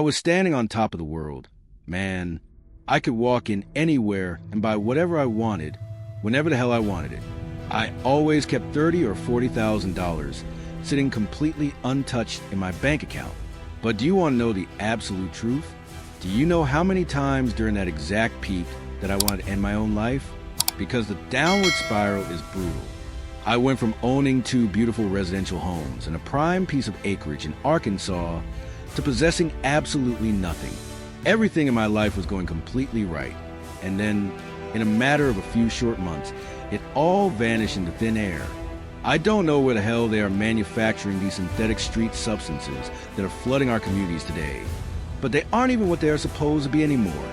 I was standing on top of the world. Man, I could walk in anywhere and buy whatever I wanted, whenever the hell I wanted it. I always kept $30,000 or $40,000 sitting completely untouched in my bank account. But do you want to know the absolute truth? Do you know how many times during that exact peak that I wanted to end my own life? Because the downward spiral is brutal. I went from owning 2 beautiful residential homes and a prime piece of acreage in Arkansas to possessing absolutely nothing. Everything in my life was going completely right. And then, in a matter of a few short months, it all vanished into thin air. I don't know where the hell they are manufacturing these synthetic street substances that are flooding our communities today. But they aren't even what they are supposed to be anymore.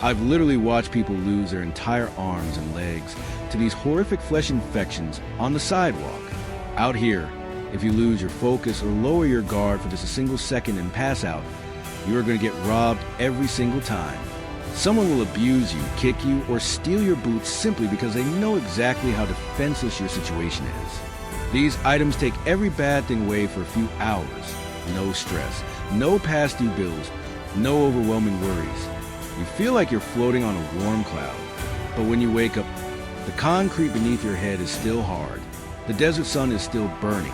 I've literally watched people lose their entire arms and legs to these horrific flesh infections on the sidewalk. Out here, if you lose your focus or lower your guard for just a single second and pass out, you are going to get robbed every single time. Someone will abuse you, kick you, or steal your boots simply because they know exactly how defenseless your situation is. These items take every bad thing away for a few hours. No stress, no past due bills, no overwhelming worries. You feel like you're floating on a warm cloud. But when you wake up, the concrete beneath your head is still hard. The desert sun is still burning.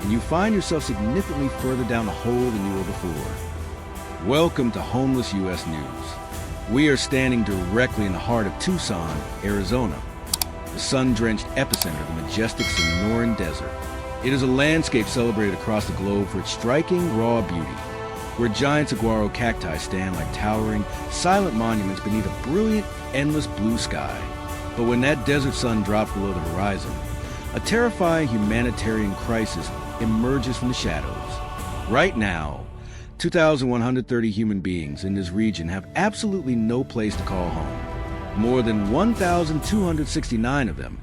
And you find yourself significantly further down the hole than you were before. Welcome to Homeless U.S. News. We are standing directly in the heart of Tucson, Arizona, the sun-drenched epicenter of the majestic Sonoran Desert. It is a landscape celebrated across the globe for its striking, raw beauty, where giant saguaro cacti stand like towering, silent monuments beneath a brilliant, endless blue sky. But when that desert sun drops below the horizon, a terrifying humanitarian crisis emerges from the shadows. Right now, 2,130 human beings in this region have absolutely no place to call home. More than 1,269 of them,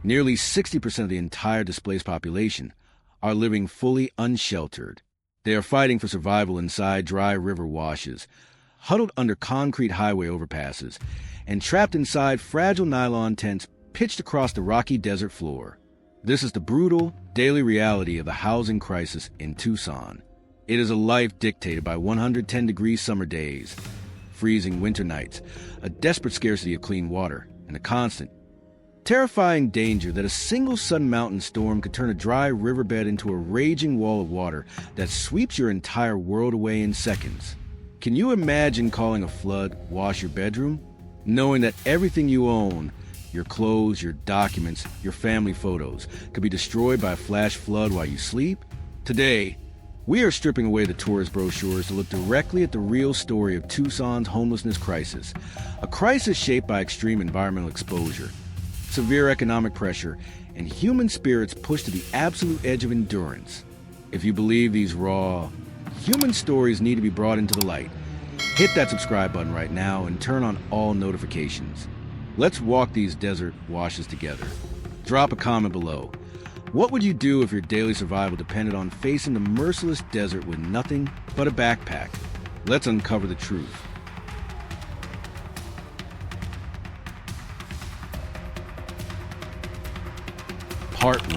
nearly 60% of the entire displaced population, are living fully unsheltered. They are fighting for survival inside dry river washes, huddled under concrete highway overpasses, and trapped inside fragile nylon tents pitched across the rocky desert floor. This is the brutal, daily reality of the housing crisis in Tucson. It is a life dictated by 110-degree summer days, freezing winter nights, a desperate scarcity of clean water, and a constant, terrifying danger that a single sudden mountain storm could turn a dry riverbed into a raging wall of water that sweeps your entire world away in seconds. Can you imagine calling a flood wash your bedroom? Knowing that everything you own, your clothes, your documents, your family photos, could be destroyed by a flash flood while you sleep? Today, we are stripping away the tourist brochures to look directly at the real story of Tucson's homelessness crisis, a crisis shaped by extreme environmental exposure, severe economic pressure, and human spirits pushed to the absolute edge of endurance. If you believe these raw, human stories need to be brought into the light, hit that subscribe button right now and turn on all notifications. Let's walk these desert washes together. Drop a comment below. What would you do if your daily survival depended on facing the merciless desert with nothing but a backpack? Let's uncover the truth. Part 1.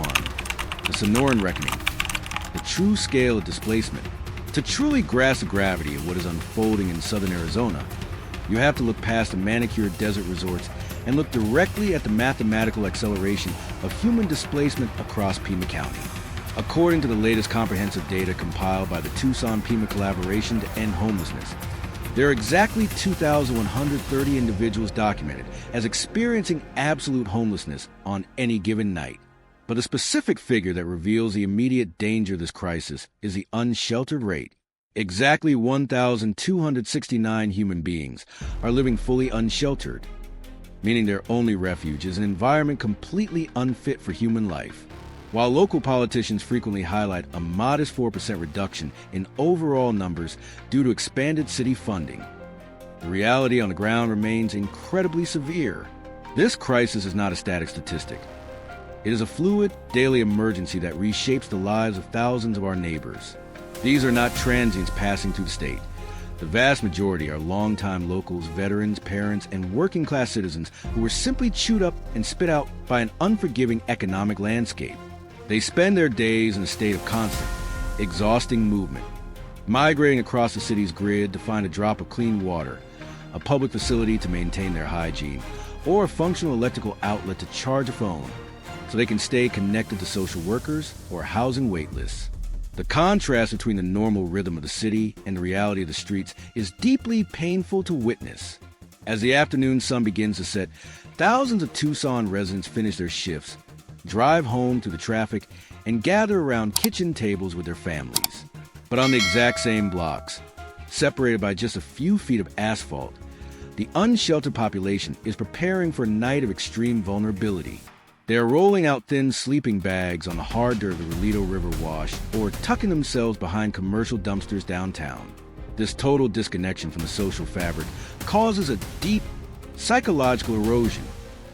The Sonoran Reckoning. The true scale of displacement. To truly grasp the gravity of what is unfolding in southern Arizona, you have to look past the manicured desert resorts and look directly at the mathematical acceleration of human displacement across Pima County. According to the latest comprehensive data compiled by the Tucson-Pima Collaboration to End Homelessness, there are exactly 2,130 individuals documented as experiencing absolute homelessness on any given night. But the specific figure that reveals the immediate danger of this crisis is the unsheltered rate. Exactly 1,269 human beings are living fully unsheltered, meaning their only refuge is an environment completely unfit for human life. While local politicians frequently highlight a modest 4% reduction in overall numbers due to expanded city funding, the reality on the ground remains incredibly severe. This crisis is not a static statistic. It is a fluid, daily emergency that reshapes the lives of thousands of our neighbors. These are not transients passing through the state. The vast majority are longtime locals, veterans, parents, and working-class citizens who were simply chewed up and spit out by an unforgiving economic landscape. They spend their days in a state of constant, exhausting movement, migrating across the city's grid to find a drop of clean water, a public facility to maintain their hygiene, or a functional electrical outlet to charge a phone so they can stay connected to social workers or housing wait lists. The contrast between the normal rhythm of the city and the reality of the streets is deeply painful to witness. As the afternoon sun begins to set, thousands of Tucson residents finish their shifts, drive home through the traffic, and gather around kitchen tables with their families. But on the exact same blocks, separated by just a few feet of asphalt, the unsheltered population is preparing for a night of extreme vulnerability. They are rolling out thin sleeping bags on the hard dirt of the Relito River wash or tucking themselves behind commercial dumpsters downtown. This total disconnection from the social fabric causes a deep psychological erosion.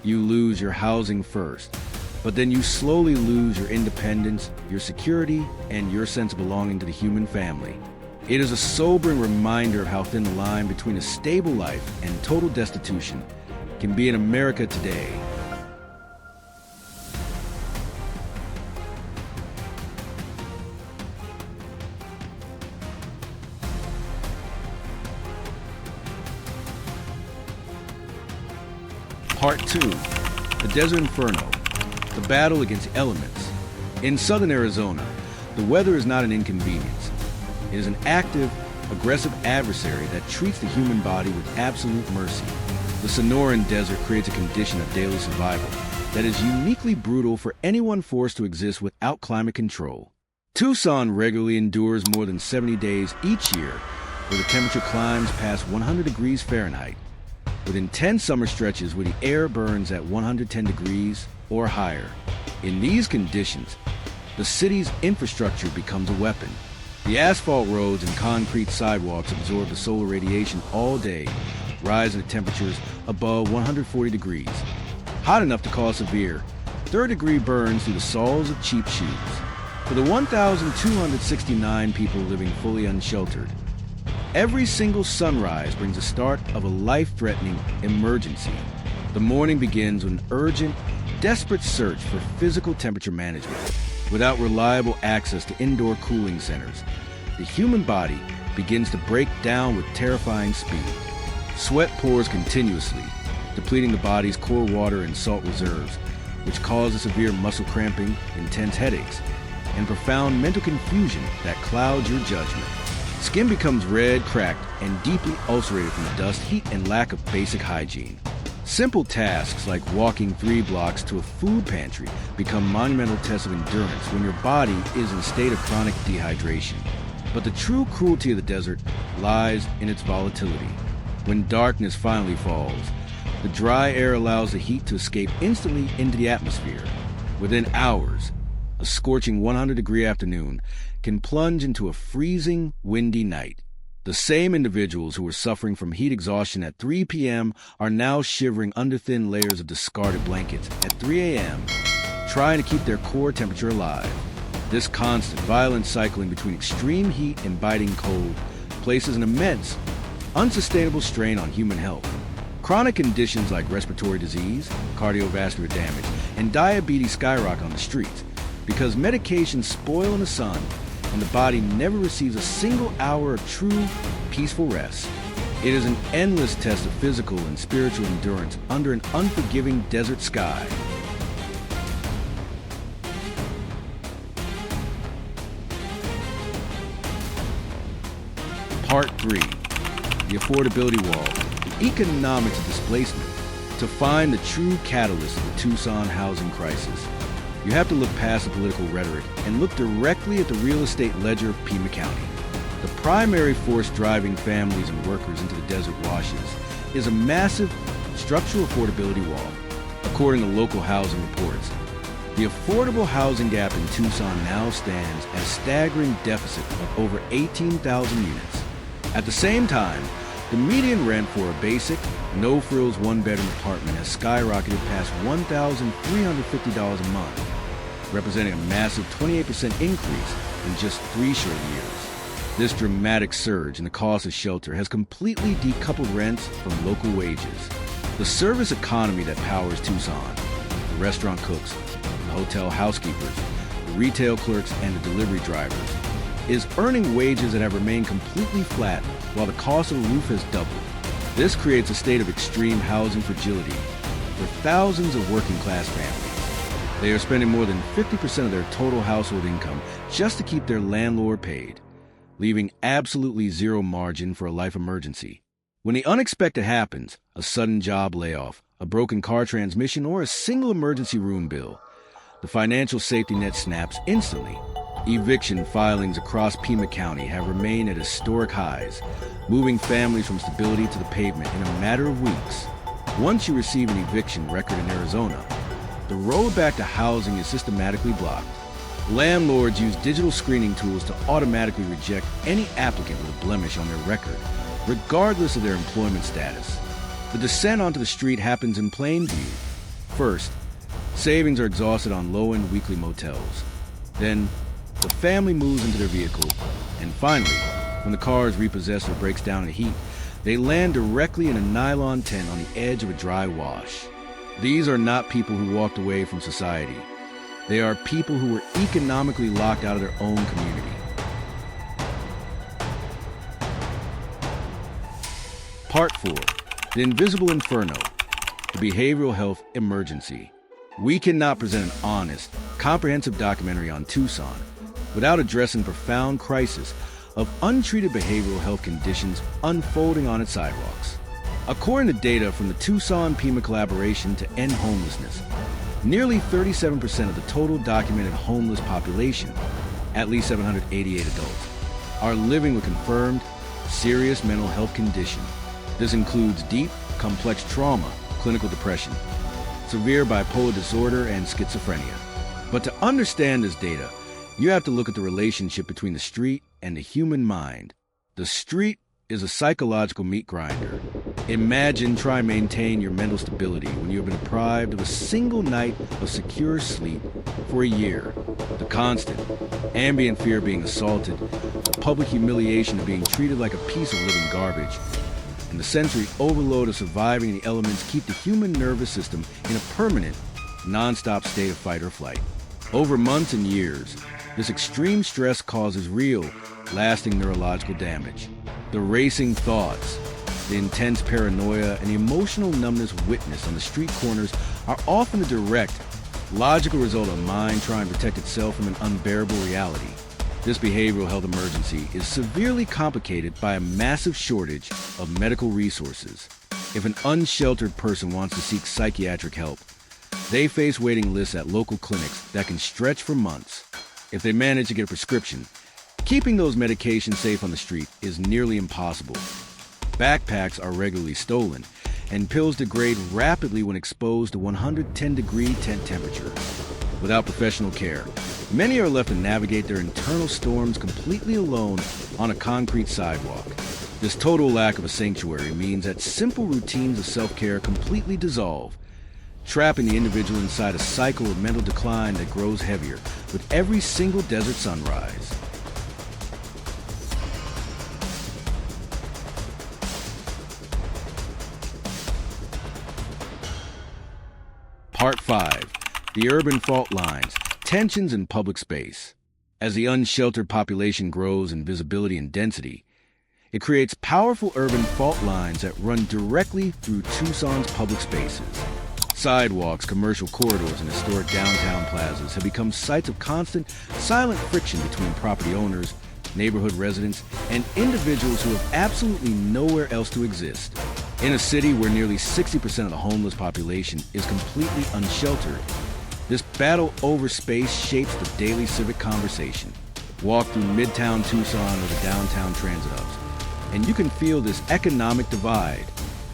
You lose your housing first, but then you slowly lose your independence, your security, and your sense of belonging to the human family. It is a sobering reminder of how thin the line between a stable life and total destitution can be in America today. Part 2, the Desert Inferno, the battle against elements. In southern Arizona, the weather is not an inconvenience. It is an active, aggressive adversary that treats the human body with absolute mercy. The Sonoran Desert creates a condition of daily survival that is uniquely brutal for anyone forced to exist without climate control. Tucson regularly endures more than 70 days each year where the temperature climbs past 100 degrees Fahrenheit, with intense summer stretches where the air burns at 110 degrees or higher. In these conditions, the city's infrastructure becomes a weapon. The asphalt roads and concrete sidewalks absorb the solar radiation all day, rising to temperatures above 140 degrees, hot enough to cause severe third-degree burns through the soles of cheap shoes. For the 1,269 people living fully unsheltered, every single sunrise brings the start of a life-threatening emergency. The morning begins with an urgent, desperate search for physical temperature management. Without reliable access to indoor cooling centers, the human body begins to break down with terrifying speed. Sweat pours continuously, depleting the body's core water and salt reserves, which causes severe muscle cramping, intense headaches, and profound mental confusion that clouds your judgment. Skin becomes red, cracked, and deeply ulcerated from the dust, heat, and lack of basic hygiene. Simple tasks like walking 3 blocks to a food pantry become monumental tests of endurance when your body is in a state of chronic dehydration. But the true cruelty of the desert lies in its volatility. When darkness finally falls, the dry air allows the heat to escape instantly into the atmosphere. Within hours, a scorching 100-degree afternoon can plunge into a freezing, windy night. The same individuals who were suffering from heat exhaustion at 3 p.m. are now shivering under thin layers of discarded blankets at 3 a.m., trying to keep their core temperature alive. This constant, violent cycling between extreme heat and biting cold places an immense, unsustainable strain on human health. Chronic conditions like respiratory disease, cardiovascular damage, and diabetes skyrocket on the streets because medications spoil in the sun and the body never receives a single hour of true, peaceful rest. It is an endless test of physical and spiritual endurance under an unforgiving desert sky. Part 3, the affordability wall, the economics of displacement. To find the true catalyst of the Tucson housing crisis, you have to look past the political rhetoric and look directly at the real estate ledger of Pima County. The primary force driving families and workers into the desert washes is a massive structural affordability wall. According to local housing reports, the affordable housing gap in Tucson now stands at a staggering deficit of over 18,000 units. At the same time, the median rent for a basic, no-frills one-bedroom apartment has skyrocketed past $1,350 a month, representing a massive 28% increase in just 3 short years. This dramatic surge in the cost of shelter has completely decoupled rents from local wages. The service economy that powers Tucson, the restaurant cooks, the hotel housekeepers, the retail clerks, and the delivery drivers, is earning wages that have remained completely flat while the cost of the roof has doubled. This creates a state of extreme housing fragility for thousands of working-class families. They are spending more than 50% of their total household income just to keep their landlord paid, leaving absolutely zero margin for a life emergency. When the unexpected happens, a sudden job layoff, a broken car transmission, or a single emergency room bill, the financial safety net snaps instantly. Eviction filings across Pima County have remained at historic highs, moving families from stability to the pavement in a matter of weeks. Once you receive an eviction record in Arizona, the road back to housing is systematically blocked. Landlords use digital screening tools to automatically reject any applicant with a blemish on their record, regardless of their employment status. The descent onto the street happens in plain view. First, savings are exhausted on low-end weekly motels. Then, the family moves into their vehicle, and finally, when the car is repossessed or breaks down in heat, they land directly in a nylon tent on the edge of a dry wash. These are not people who walked away from society. They are people who were economically locked out of their own community. Part 4. The Invisible Inferno, the Behavioral Health Emergency. We cannot present an honest, comprehensive documentary on Tucson without addressing the profound crisis of untreated behavioral health conditions unfolding on its sidewalks. According to data from the Tucson-Pima collaboration to end homelessness, nearly 37% of the total documented homeless population, at least 788 adults, are living with confirmed, serious mental health condition. This includes deep, complex trauma, clinical depression, severe bipolar disorder, and schizophrenia. But to understand this data, you have to look at the relationship between the street and the human mind. The street is a psychological meat grinder. Imagine trying to maintain your mental stability when you have been deprived of a single night of secure sleep for a year. The constant, ambient fear of being assaulted, the public humiliation of being treated like a piece of living garbage, and the sensory overload of surviving in the elements keep the human nervous system in a permanent, non-stop state of fight or flight. Over months and years, this extreme stress causes real, lasting neurological damage. The racing thoughts, the intense paranoia, and the emotional numbness witnessed on the street corners are often the direct, logical result of mind trying to protect itself from an unbearable reality. This behavioral health emergency is severely complicated by a massive shortage of medical resources. If an unsheltered person wants to seek psychiatric help, they face waiting lists at local clinics that can stretch for months. If they manage to get a prescription, keeping those medications safe on the street is nearly impossible. Backpacks are regularly stolen, and pills degrade rapidly when exposed to 110-degree tent temperature. Without professional care, many are left to navigate their internal storms completely alone on a concrete sidewalk. This total lack of a sanctuary means that simple routines of self-care completely dissolve, trapping the individual inside a cycle of mental decline that grows heavier with every single desert sunrise. Part 5. The Urban Fault Lines, Tensions in Public Space. As the unsheltered population grows in visibility and density, it creates powerful urban fault lines that run directly through Tucson's public spaces. Sidewalks, commercial corridors, and historic downtown plazas have become sites of constant, silent friction between property owners, neighborhood residents, and individuals who have absolutely nowhere else to exist. In a city where nearly 60% of the homeless population is completely unsheltered, this battle over space shapes the daily civic conversation. Walk through Midtown Tucson or the downtown transit hubs, and you can feel this economic divide.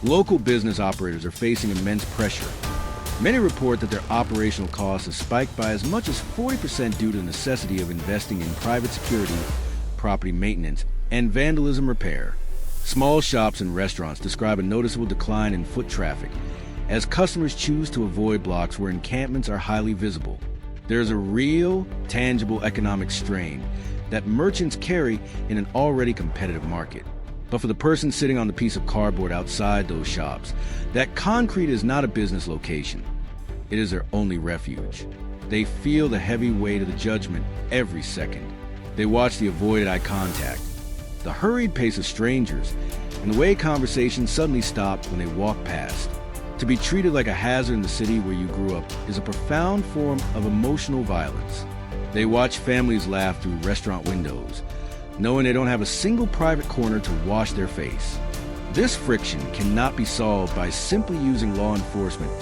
Local business operators are facing immense pressure. Many report that their operational costs have spiked by as much as 40% due to the necessity of investing in private security, property maintenance, and vandalism repair. Small shops and restaurants describe a noticeable decline in foot traffic as customers choose to avoid blocks where encampments are highly visible. There's a real, tangible economic strain that merchants carry in an already competitive market. But for the person sitting on the piece of cardboard outside those shops, that concrete is not a business location. It is their only refuge. They feel the heavy weight of the judgment every second. They watch the avoided eye contact, the hurried pace of strangers, and the way conversations suddenly stop when they walk past. To be treated like a hazard in the city where you grew up is a profound form of emotional violence. They watch families laugh through restaurant windows, knowing they don't have a single private corner to wash their face. This friction cannot be solved by simply using law enforcement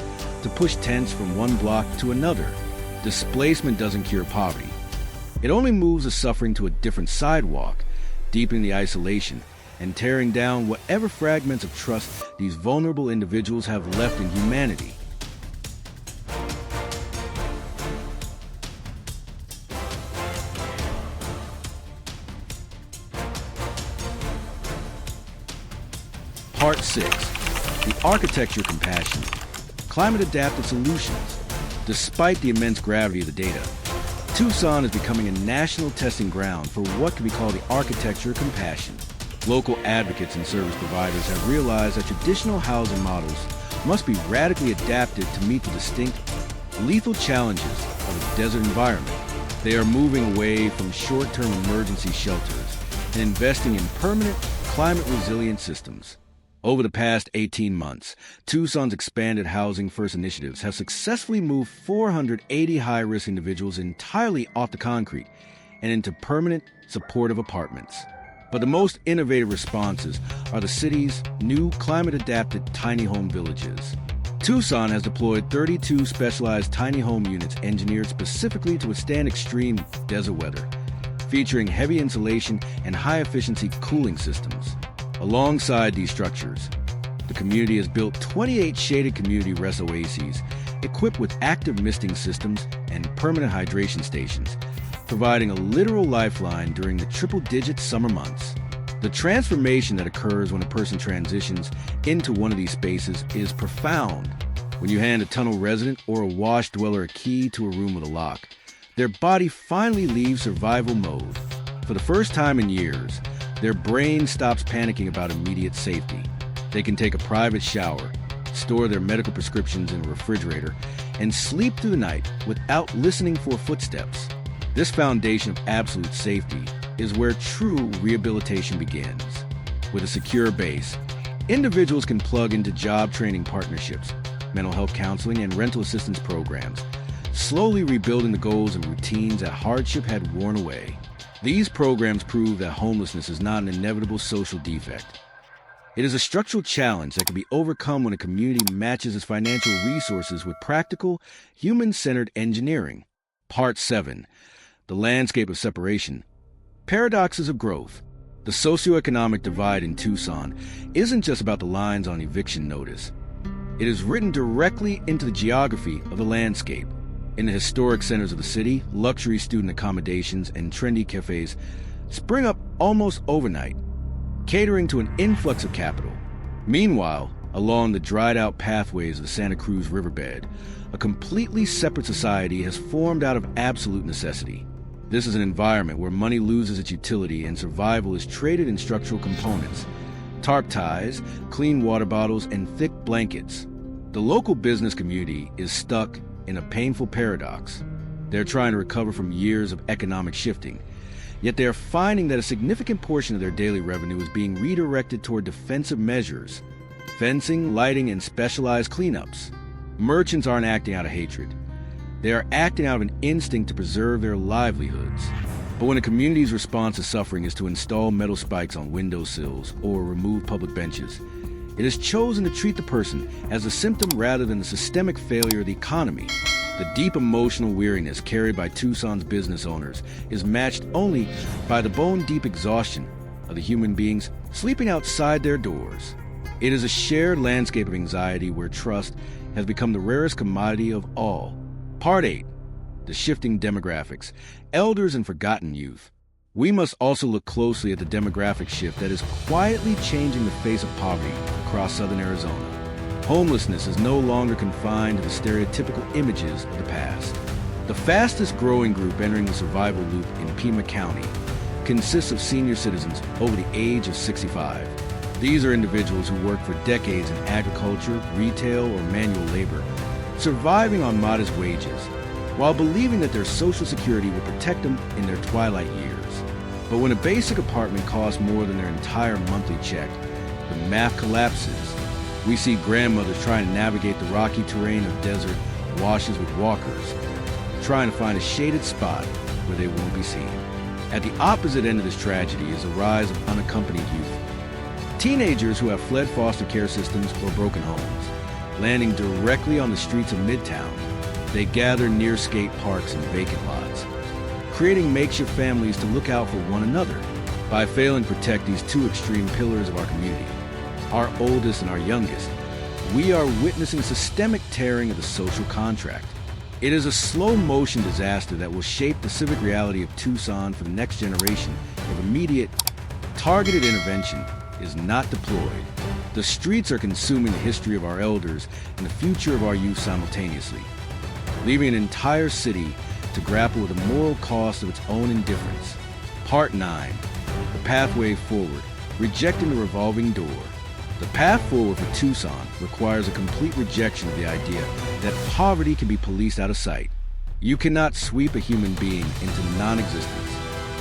to push tents from one block to another. Displacement doesn't cure poverty. It only moves the suffering to a different sidewalk, deepening the isolation and tearing down whatever fragments of trust these vulnerable individuals have left in humanity. Part 6. The Architecture Compassion. Climate-adapted solutions. Despite the immense gravity of the data, Tucson is becoming a national testing ground for what can be called the architecture of compassion. Local advocates and service providers have realized that traditional housing models must be radically adapted to meet the distinct, lethal challenges of a desert environment. They are moving away from short-term emergency shelters and investing in permanent, climate-resilient systems. Over the past 18 months, Tucson's expanded Housing First initiatives have successfully moved 480 high-risk individuals entirely off the concrete and into permanent, supportive apartments. But the most innovative responses are the city's new climate-adapted tiny home villages. Tucson has deployed 32 specialized tiny home units engineered specifically to withstand extreme desert weather, featuring heavy insulation and high-efficiency cooling systems. Alongside these structures, the community has built 28 shaded community rest oases equipped with active misting systems and permanent hydration stations, providing a literal lifeline during the triple-digit summer months. The transformation that occurs when a person transitions into one of these spaces is profound. When you hand a tunnel resident or a wash dweller a key to a room with a lock, their body finally leaves survival mode. For the first time in years, their brain stops panicking about immediate safety. They can take a private shower, store their medical prescriptions in a refrigerator, and sleep through the night without listening for footsteps. This foundation of absolute safety is where true rehabilitation begins. With a secure base, individuals can plug into job training partnerships, mental health counseling, and rental assistance programs, slowly rebuilding the goals and routines that hardship had worn away. These programs prove that homelessness is not an inevitable social defect. It is a structural challenge that can be overcome when a community matches its financial resources with practical, human-centered engineering. Part 7. The Landscape of Separation. Paradoxes of Growth. The socioeconomic divide in Tucson isn't just about the lines on eviction notice. It is written directly into the geography of the landscape. In the historic centers of the city, luxury student accommodations and trendy cafes spring up almost overnight, catering to an influx of capital. Meanwhile, along the dried-out pathways of the Santa Cruz Riverbed, a completely separate society has formed out of absolute necessity. This is an environment where money loses its utility and survival is traded in structural components: tarp ties, clean water bottles, and thick blankets. The local business community is stuck in a painful paradox. They're trying to recover from years of economic shifting, yet they are finding that a significant portion of their daily revenue is being redirected toward defensive measures: fencing, lighting, and specialized cleanups. Merchants aren't acting out of hatred. They are acting out of an instinct to preserve their livelihoods. But when a community's response to suffering is to install metal spikes on windowsills or remove public benches, it has chosen to treat the person as a symptom rather than the systemic failure of the economy. The deep emotional weariness carried by Tucson's business owners is matched only by the bone-deep exhaustion of the human beings sleeping outside their doors. It is a shared landscape of anxiety where trust has become the rarest commodity of all. Part 8. The Shifting Demographics. Elders and Forgotten Youth. We must also look closely at the demographic shift that is quietly changing the face of poverty across southern Arizona. Homelessness is no longer confined to the stereotypical images of the past. The fastest growing group entering the survival loop in Pima County consists of senior citizens over the age of 65. These are individuals who worked for decades in agriculture, retail, or manual labor, surviving on modest wages, while believing that their social security will protect them in their twilight years. But when a basic apartment costs more than their entire monthly check, the math collapses. We see grandmothers trying to navigate the rocky terrain of desert washes with walkers, trying to find a shaded spot where they won't be seen. At the opposite end of this tragedy is the rise of unaccompanied youth. Teenagers who have fled foster care systems or broken homes, landing directly on the streets of Midtown. They gather near skate parks and vacant lots, creating makeshift families to look out for one another. By failing to protect these two extreme pillars of our community, our oldest and our youngest, we are witnessing systemic tearing of the social contract. It is a slow-motion disaster that will shape the civic reality of Tucson for the next generation if immediate, targeted intervention is not deployed. The streets are consuming the history of our elders and the future of our youth simultaneously, leaving an entire city to grapple with the moral cost of its own indifference. Part 9. The Pathway Forward. Rejecting the Revolving Door. The path forward for Tucson requires a complete rejection of the idea that poverty can be policed out of sight. You cannot sweep a human being into non-existence.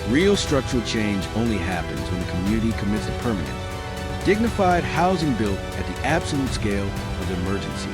Real structural change only happens when the community commits to permanent, dignified housing built at the absolute scale of emergency.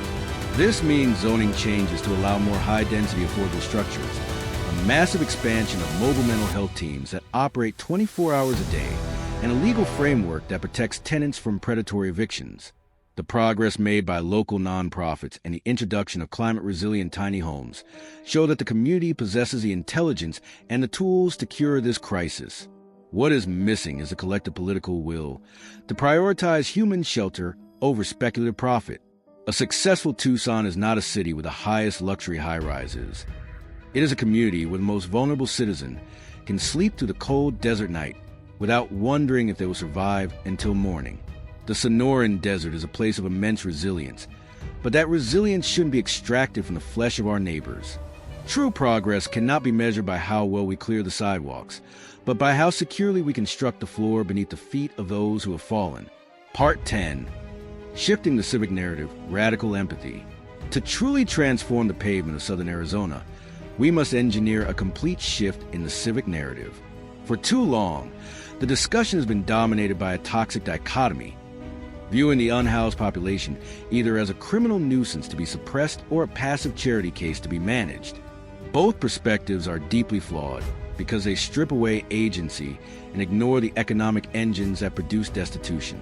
This means zoning changes to allow more high-density affordable structures, a massive expansion of mobile mental health teams that operate 24 hours a day, and a legal framework that protects tenants from predatory evictions. The progress made by local nonprofits and the introduction of climate-resilient tiny homes show that the community possesses the intelligence and the tools to cure this crisis. What is missing is a collective political will to prioritize human shelter over speculative profit. A successful Tucson is not a city with the highest luxury high-rises. It is a community where the most vulnerable citizen can sleep through the cold desert night without wondering if they will survive until morning. The Sonoran Desert is a place of immense resilience, but that resilience shouldn't be extracted from the flesh of our neighbors. True progress cannot be measured by how well we clear the sidewalks, but by how securely we construct the floor beneath the feet of those who have fallen. Part 10. Shifting the civic narrative, radical empathy. To truly transform the pavement of Southern Arizona, we must engineer a complete shift in the civic narrative. For too long, the discussion has been dominated by a toxic dichotomy, viewing the unhoused population either as a criminal nuisance to be suppressed or a passive charity case to be managed. Both perspectives are deeply flawed because they strip away agency and ignore the economic engines that produce destitution.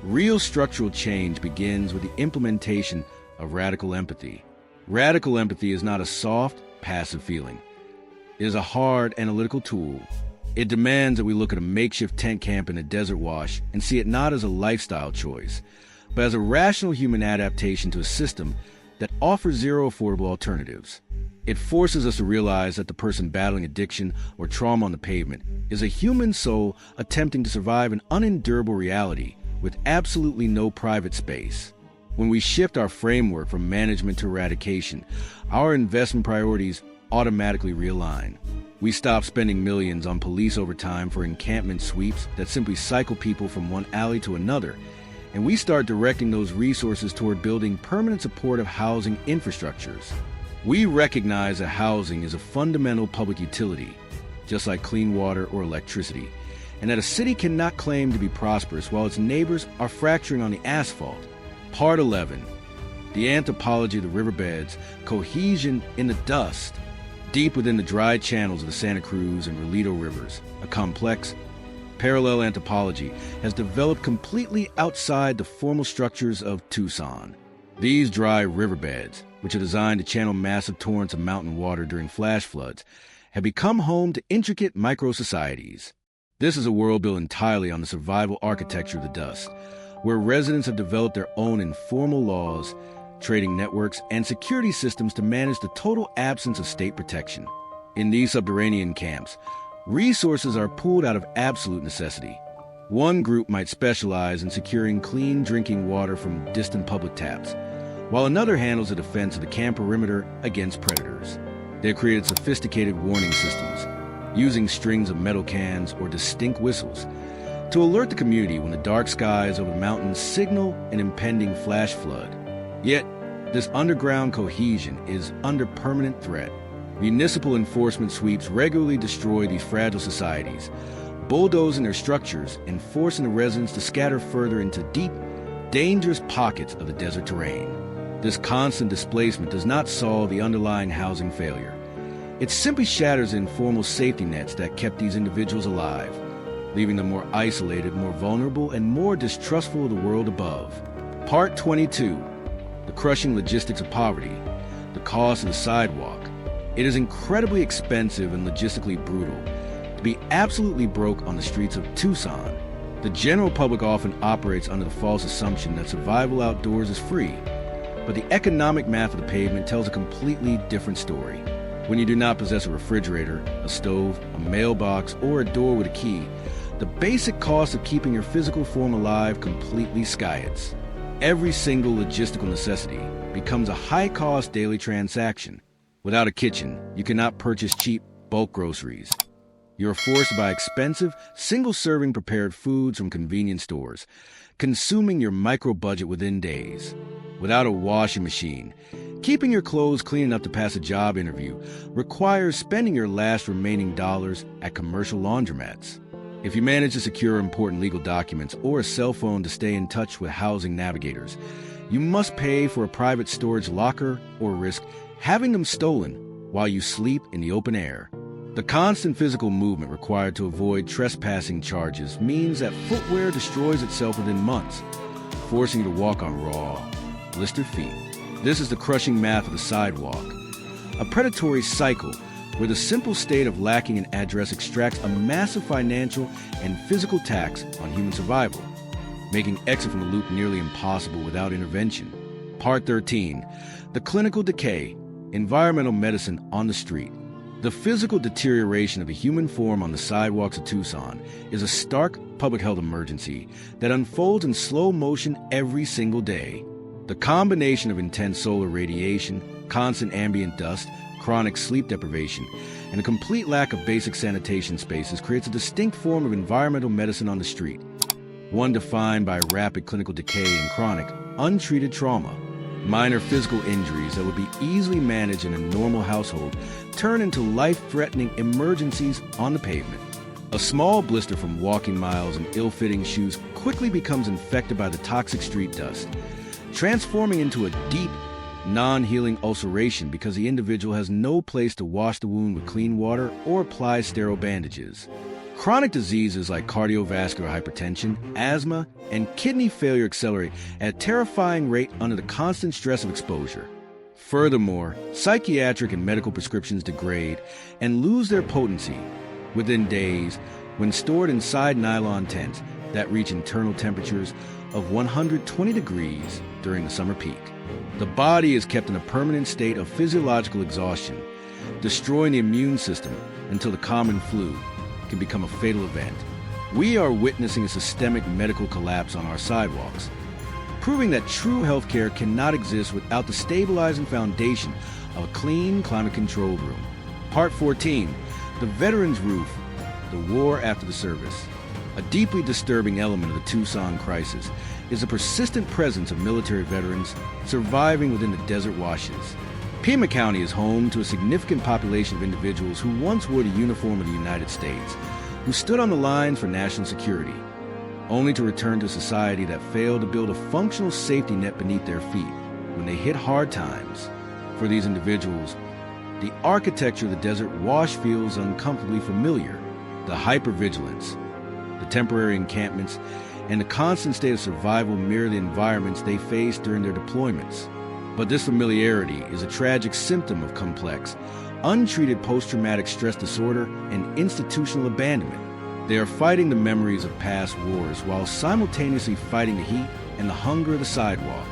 Real structural change begins with the implementation of radical empathy. Radical empathy is not a soft, passive feeling. It is a hard, analytical tool. It demands that we look at a makeshift tent camp in a desert wash and see it not as a lifestyle choice, but as a rational human adaptation to a system that offers zero affordable alternatives. It forces us to realize that the person battling addiction or trauma on the pavement is a human soul attempting to survive an unendurable reality with absolutely no private space. When we shift our framework from management to eradication, our investment priorities automatically realign. We stop spending millions on police overtime for encampment sweeps that simply cycle people from one alley to another, and we start directing those resources toward building permanent supportive housing infrastructures. We recognize that housing is a fundamental public utility, just like clean water or electricity, and that a city cannot claim to be prosperous while its neighbors are fracturing on the asphalt. Part 11. The anthropology of the riverbeds, cohesion in the dust. Deep within the dry channels of the Santa Cruz and Relito rivers, a complex, parallel anthropology has developed completely outside the formal structures of Tucson. These dry riverbeds, which are designed to channel massive torrents of mountain water during flash floods, have become home to intricate micro-societies. This is a world built entirely on the survival architecture of the dust, where residents have developed their own informal laws, trading networks, and security systems to manage the total absence of state protection. In these subterranean camps, resources are pooled out of absolute necessity. One group might specialize in securing clean drinking water from distant public taps, while another handles the defense of the camp perimeter against predators. They have created sophisticated warning systems, using strings of metal cans or distinct whistles, to alert the community when the dark skies over the mountains signal an impending flash flood. Yet, this underground cohesion is under permanent threat. Municipal enforcement sweeps regularly destroy these fragile societies, bulldozing their structures and forcing the residents to scatter further into deep, dangerous pockets of the desert terrain. This constant displacement does not solve the underlying housing failure. It simply shatters the informal safety nets that kept these individuals alive, leaving them more isolated, more vulnerable, and more distrustful of the world above. Part 22. The crushing logistics of poverty. The cost of the sidewalk. It is incredibly expensive and logistically brutal to be absolutely broke on the streets of Tucson. The general public often operates under the false assumption that survival outdoors is free, but the economic math of the pavement tells a completely different story. When you do not possess a refrigerator, a stove, a mailbox, or a door with a key, the basic cost of keeping your physical form alive completely skyrockets. Every single logistical necessity becomes a high-cost daily transaction. Without a kitchen, you cannot purchase cheap bulk groceries. You are forced to buy expensive, single-serving prepared foods from convenience stores, consuming your micro-budget within days. Without a washing machine, keeping your clothes clean enough to pass a job interview requires spending your last remaining dollars at commercial laundromats. If you manage to secure important legal documents or a cell phone to stay in touch with housing navigators, you must pay for a private storage locker or risk having them stolen while you sleep in the open air. The constant physical movement required to avoid trespassing charges means that footwear destroys itself within months, forcing you to walk on raw, blistered feet. This is the crushing math of the sidewalk, a predatory cycle where the simple state of lacking an address extracts a massive financial and physical tax on human survival, making exit from the loop nearly impossible without intervention. Part 13. The clinical decay, environmental medicine on the street. The physical deterioration of the human form on the sidewalks of Tucson is a stark public health emergency that unfolds in slow motion every single day. The combination of intense solar radiation, constant ambient dust, chronic sleep deprivation, and a complete lack of basic sanitation spaces creates a distinct form of environmental medicine on the street, one defined by rapid clinical decay and chronic, untreated trauma. Minor physical injuries that would be easily managed in a normal household turn into life-threatening emergencies on the pavement. A small blister from walking miles and ill-fitting shoes quickly becomes infected by the toxic street dust, transforming into a deep, non-healing ulceration because the individual has no place to wash the wound with clean water or apply sterile bandages. Chronic diseases like cardiovascular hypertension, asthma, and kidney failure accelerate at a terrifying rate under the constant stress of exposure. Furthermore, psychiatric and medical prescriptions degrade and lose their potency within days when stored inside nylon tents that reach internal temperatures of 120 degrees during the summer peak. The body is kept in a permanent state of physiological exhaustion, destroying the immune system until the common flu can become a fatal event. We are witnessing a systemic medical collapse on our sidewalks, proving that true healthcare cannot exist without the stabilizing foundation of a clean, climate-controlled room. Part 14. The Veterans Roof, the War After the Service. A deeply disturbing element of the Tucson crisis is the persistent presence of military veterans surviving within the desert washes. Pima County is home to a significant population of individuals who once wore the uniform of the United States, who stood on the lines for national security, only to return to a society that failed to build a functional safety net beneath their feet when they hit hard times. For these individuals, the architecture of the desert wash feels uncomfortably familiar. The hypervigilance, the temporary encampments, and the constant state of survival mirror the environments they face during their deployments. But this familiarity is a tragic symptom of complex, untreated post-traumatic stress disorder and institutional abandonment. They are fighting the memories of past wars while simultaneously fighting the heat and the hunger of the sidewalk.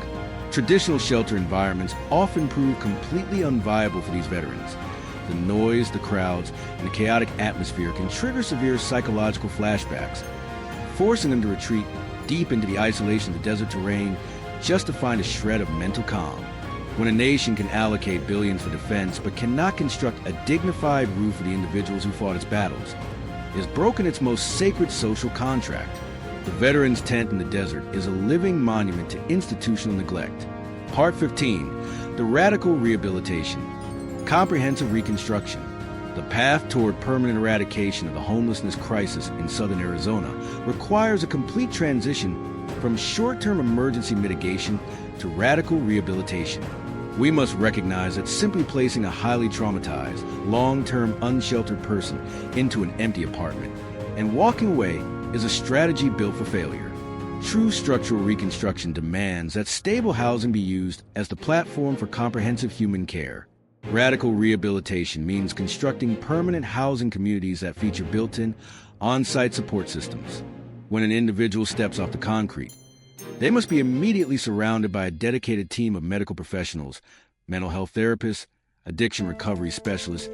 Traditional shelter environments often prove completely unviable for these veterans. The noise, the crowds, and the chaotic atmosphere can trigger severe psychological flashbacks, forcing them to retreat deep into the isolation of the desert terrain just to find a shred of mental calm. When a nation can allocate billions for defense but cannot construct a dignified roof for the individuals who fought its battles, it has broken its most sacred social contract. The veterans' tent in the desert is a living monument to institutional neglect. Part 15. The Radical Rehabilitation. Comprehensive Reconstruction. The path toward permanent eradication of the homelessness crisis in southern Arizona requires a complete transition from short-term emergency mitigation to radical rehabilitation. We must recognize that simply placing a highly traumatized, long-term unsheltered person into an empty apartment and walking away is a strategy built for failure. True structural reconstruction demands that stable housing be used as the platform for comprehensive human care. Radical rehabilitation means constructing permanent housing communities that feature built-in, on-site support systems. When an individual steps off the concrete, they must be immediately surrounded by a dedicated team of medical professionals, mental health therapists, addiction recovery specialists,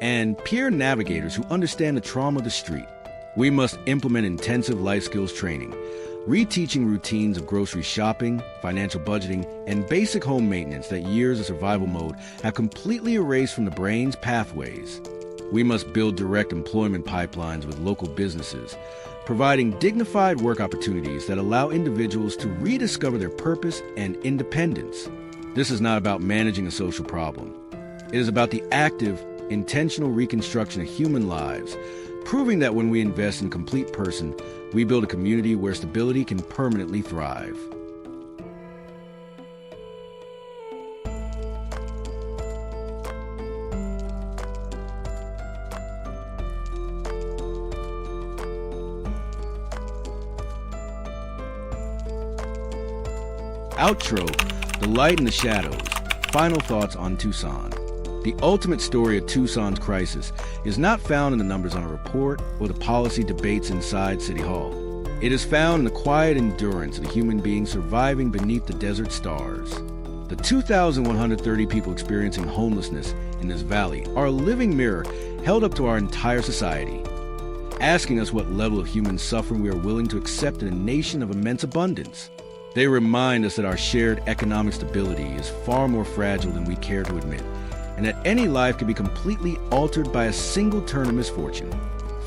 and peer navigators who understand the trauma of the street. We must implement intensive life skills training, reteaching routines of grocery shopping, financial budgeting, and basic home maintenance that years of survival mode have completely erased from the brain's pathways. We must build direct employment pipelines with local businesses, providing dignified work opportunities that allow individuals to rediscover their purpose and independence. This is not about managing a social problem. It is about the active, intentional reconstruction of human lives, proving that when we invest in a complete person, we build a community where stability can permanently thrive. Outro, The Light and the Shadows, Final Thoughts on Tucson. The ultimate story of Tucson's crisis is not found in the numbers on a report or the policy debates inside City Hall. It is found in the quiet endurance of the human being surviving beneath the desert stars. The 2,130 people experiencing homelessness in this valley are a living mirror held up to our entire society, asking us what level of human suffering we are willing to accept in a nation of immense abundance. They remind us that our shared economic stability is far more fragile than we care to admit, and that any life can be completely altered by a single turn of misfortune.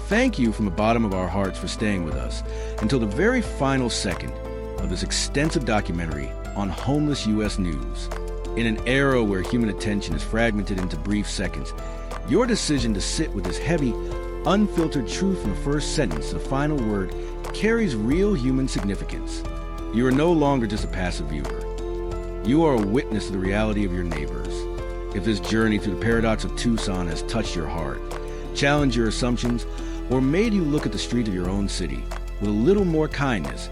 Thank you from the bottom of our hearts for staying with us until the very final second of this extensive documentary on homeless U.S. news. In an era where human attention is fragmented into brief seconds, your decision to sit with this heavy, unfiltered truth from the first sentence to the final word carries real human significance. You are no longer just a passive viewer. You are a witness to the reality of your neighbors. If this journey through the paradox of Tucson has touched your heart, challenged your assumptions, or made you look at the street of your own city with a little more kindness,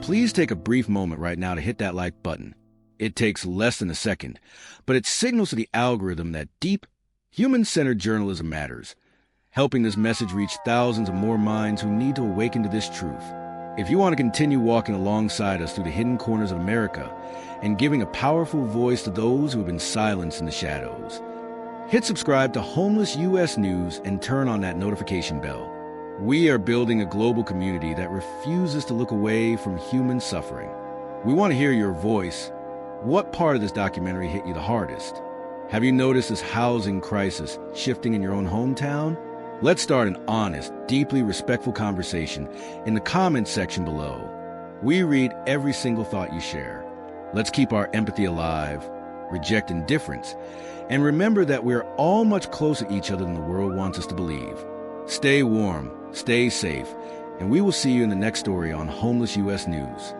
please take a brief moment right now to hit that like button. It takes less than a second, but it signals to the algorithm that deep, human-centered journalism matters, helping this message reach thousands of more minds who need to awaken to this truth. If you want to continue walking alongside us through the hidden corners of America and giving a powerful voice to those who have been silenced in the shadows, hit subscribe to Homeless U.S. News and turn on that notification bell. We are building a global community that refuses to look away from human suffering. We want to hear your voice. What part of this documentary hit you the hardest? Have you noticed this housing crisis shifting in your own hometown? Let's start an honest, deeply respectful conversation in the comments section below. We read every single thought you share. Let's keep our empathy alive, reject indifference, and remember that we're all much closer to each other than the world wants us to believe. Stay warm, stay safe, and we will see you in the next story on Homeless U.S. News.